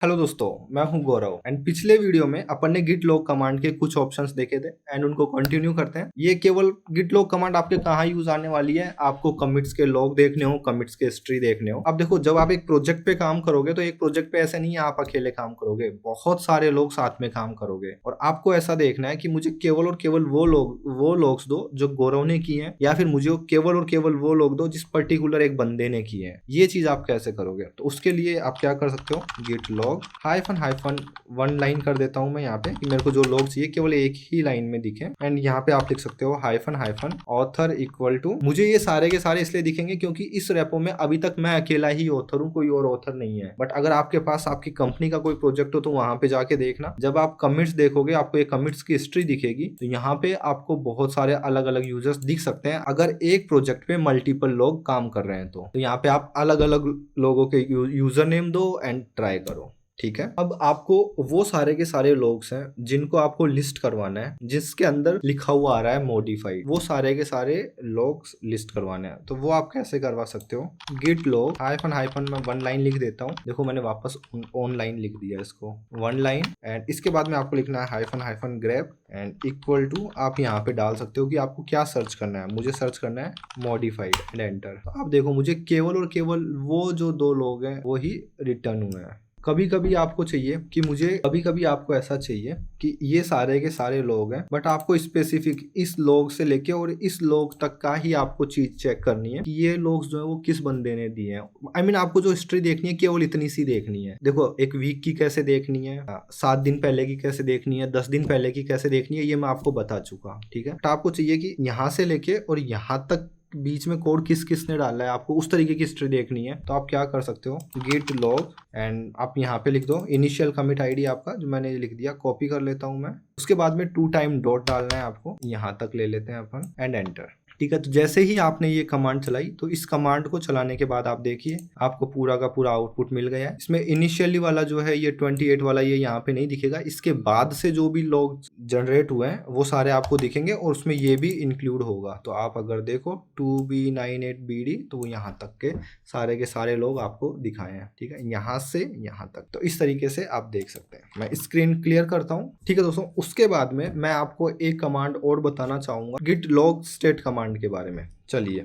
Hello दोस्तों, मैं हूं गौरव एंड पिछले वीडियो में अपन ने git log कमांड के कुछ ऑप्शंस देखे थे एंड उनको कंटिन्यू करते हैं। ये केवल git log कमांड आपके कहाँ यूज आने वाली है, आपको कमिट्स के लॉग देखने हो, कमिट्स के हिस्ट्री देखने हो। अब देखो, जब आप एक प्रोजेक्ट पे काम करोगे तो एक प्रोजेक्ट पे ऐसे नहीं है आप अकेले काम करोगे, बहुत सारे लोग साथ में काम करोगे और आपको ऐसा देखना है कि मुझे केवल और केवल वो लोग्स दो जो गौरव ने किए हैं, या फिर मुझे केवल और केवल वो लोग दो जिस पर्टिकुलर एक बंदे ने किए हैं। ये चीज आप कैसे करोगे? तो उसके लिए आप क्या कर सकते हो, git log hyphen hyphen one line कर देता हूं मैं यहाँ पे कि मेरे को जो लोग चाहिए केवल एक ही लाइन में दिखे। एंड यहाँ पे आप लिख सकते हो hyphen hyphen author equal to, मुझे ये सारे के सारे इसलिए दिखेंगे क्योंकि इस रेपो में अभी तक मैं अकेला ही ऑथर हूँ, कोई और ऑथर नहीं है। बट अगर आपके पास आपकी कंपनी का कोई प्रोजेक्ट हो तो वहां पे जाके देखना, जब आप कमिट्स देखोगे आपको ये कमिट्स की हिस्ट्री दिखेगी, तो यहाँ पे आपको बहुत सारे अलग अलग यूजर्स दिख सकते हैं अगर एक प्रोजेक्ट पे मल्टीपल लोग काम कर रहे हैं। तो यहाँ पे आप अलग अलग लोगों के यूजर नेम दो एंड ट्राई करो। ठीक है, अब आपको वो सारे के सारे लोग्स हैं जिनको आपको लिस्ट करवाना है, जिसके अंदर लिखा हुआ आ रहा है मॉडिफाइड, वो सारे के सारे लोग्स लिस्ट करवाने हैं। तो वो आप कैसे करवा सकते हो, गिट लॉग हाइफन हाइफन मैं वन लाइन लिख देता हूँ। देखो मैंने वापस ऑन लाइन लिख दिया इसको, वन लाइन। एंड इसके बाद में आपको लिखना है hyphen hyphen grep and equal to, आप यहाँ पे डाल सकते हो कि आपको क्या सर्च करना है। मुझे सर्च करना है मॉडिफाइड एंड एंटर। तो आप देखो मुझे केवल और केवल वो जो दो लोग हैं वो ही रिटर्न हुए हैं। कभी कभी आपको चाहिए कि कभी कभी आपको ऐसा चाहिए कि ये सारे के सारे लोग हैं, बट आपको स्पेसिफिक इस लोग से लेके और इस लोग तक का ही आपको चीज चेक करनी है कि ये लोग जो है वो किस बंदे ने दिए हैं। I mean, आपको जो हिस्ट्री देखनी है केवल इतनी सी देखनी है। देखो, एक वीक की कैसे देखनी है, 7 दिन पहले की कैसे देखनी है, 10 दिन पहले की कैसे देखनी है, ये मैं आपको बता चुका। ठीक है, तो आपको चाहिए कि यहाँ से लेके और यहाँ तक बीच में कोड किस किस ने डाला है, आपको उस तरीके की हिस्ट्री देखनी है। तो आप क्या कर सकते हो, गिट लॉग एंड आप यहाँ पे लिख दो इनिशियल कमिट आईडी आपका, जो मैंने लिख दिया, कॉपी कर लेता हूँ मैं। उसके बाद में 2 टाइम डॉट डालना है आपको, यहाँ तक ले लेते हैं अपन एंड एंटर। ठीक है, तो जैसे ही आपने ये कमांड चलाई तो इस कमांड को चलाने के बाद आप देखिए आपको पूरा का पूरा आउटपुट मिल गया है। इसमें इनिशियली वाला जो है ये 28 वाला ये यहाँ पे नहीं दिखेगा, इसके बाद से जो भी लोग जनरेट हुए हैं वो सारे आपको दिखेंगे और उसमें ये भी इंक्लूड होगा। तो आप अगर देखो 2B98BD तो वो यहाँ तक के सारे लोग आपको दिखाए हैं। ठीक है, यहाँ से यहाँ तक। तो इस तरीके से आप देख सकते हैं। मैं स्क्रीन क्लियर करता हूँ। ठीक है दोस्तों, उसके बाद में मैं आपको एक कमांड और बताना चाहूंगा गिट लॉग स्टेट कमांड के बारे में। चलिए,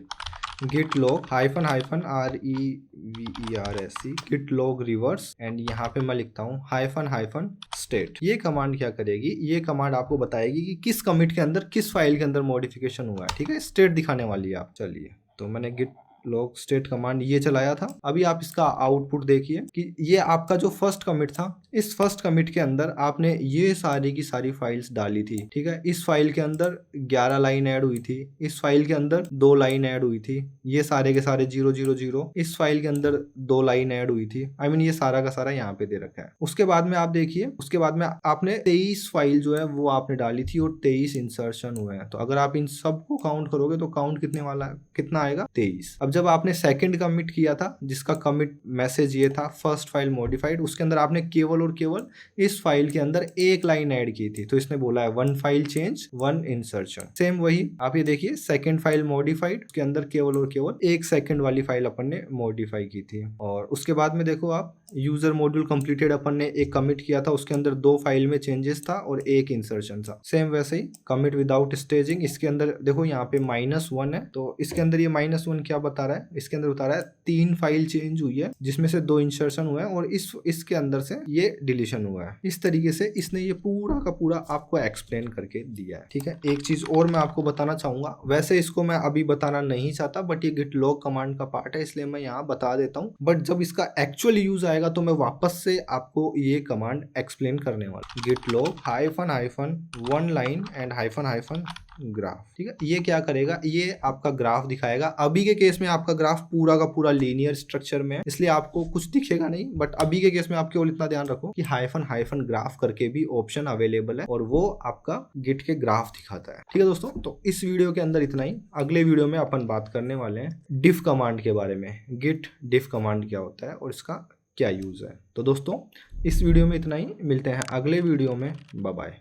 git log hyphen hyphen REVERSE git log reverse and यहाँ पे मैं लिखता हूँ हाइफन हाइफन स्टेट। ये कमांड क्या करेगी, ये कमांड आपको बताएगी कि किस कमिट के अंदर किस फाइल के अंदर मॉडिफिकेशन हुआ है। ठीक है, स्टेट दिखाने वाली है आप। चलिए, तो मैंने गिट लॉग स्टेट कमांड ये चलाया था। अभी आप इसका आउटपुट देखिए कि ये आपका जो फर्स्ट कमिट था, इस फर्स्ट कमिट के अंदर आपने ये सारी की सारी फाइल्स डाली थी। ठीक है, इस फाइल के अंदर 11 लाइन ऐड हुई थी, इस फाइल के अंदर 2 लाइन ऐड हुई थी, ये सारे के सारे 000, इस फाइल के अंदर 2 लाइन ऐड हुई थी। आई मीन ये सारा का सारा यहाँ पे दे रखा है। उसके बाद में आप देखिए, उसके बाद में आपने 23 फाइल जो है वो आपने डाली थी और 23 इंसर्शन हुए हैं। तो अगर आप इन सबको काउंट करोगे तो काउंट कितना आएगा, 23। अब जब आपने सेकंड कमिट किया था जिसका कमिट मैसेज ये था फर्स्ट फाइल मॉडिफाइड, उसके अंदर आपने केवल और केवल इस फाइल के अंदर एक लाइन ऐड की थी, तो इसने बोला है 1 फाइल चेंज 1 इंसर्शन। सेम वही आप ये देखिए सेकंड फाइल मॉडिफाइड, उसके अंदर केवल और केवल 1 सेकंड वाली फाइल अपन ने मॉडिफाई की थी। और उसके बाद में देखो आप यूजर मॉड्यूल कंप्लीटेड अपन ने एक कमिट किया था, उसके अंदर 2 फाइल में चेंजेस था और 1 इंसर्शन था। सेम वैसे ही कमिट विदाउट स्टेजिंग, इसके अंदर देखो यहाँ पे -1 है, तो इसके अंदर ये -1 क्या बता रहा है, इसके अंदर बता रहा है 3 फाइल चेंज हुई है जिसमें से 2 इंसर्शन हुए हैं और इसके अंदर से ये डिलीशन हुआ है। इस तरीके से इसने ये पूरा का पूरा आपको एक्सप्लेन करके दिया है। ठीक है, एक चीज और मैं आपको बताना चाहूंगा, वैसे इसको मैं अभी बताना नहीं चाहता बट ये गिट लॉग कमांड का पार्ट है इसलिए मैं यहाँ बता देता हूँ। बट जब इसका एक्चुअल यूज आएगा तो मैं वापस से आपको ये कमांड एक्सप्लेन करने वाला। Git log hyphen hyphen one line and hyphen hyphen graph. ठीक है, ये क्या करेगा, ये आपका ग्राफ दिखाएगा। अभी के केस में आपका ग्राफ पूरा का पूरा लीनियर स्ट्रक्चर में है इसलिए आपको कुछ दिखेगा नहीं, बट अभी के केस में आप केवल इतना ध्यान रखो कि हाइफन हाइफन ग्राफ करके भी ऑप्शन अवेलेबल है और वो आपका गिट के ग्राफ दिखाता है। ठीक है दोस्तों, तो इस वीडियो के अंदर इतना ही। अगले वीडियो में अपन बात करने वाले हैं डिफ कमांड के बारे में, गिट डिफ कमांड क्या होता है और इसका क्या यूज है। तो दोस्तों इस वीडियो में इतना ही, मिलते हैं अगले वीडियो में, बाय बाय।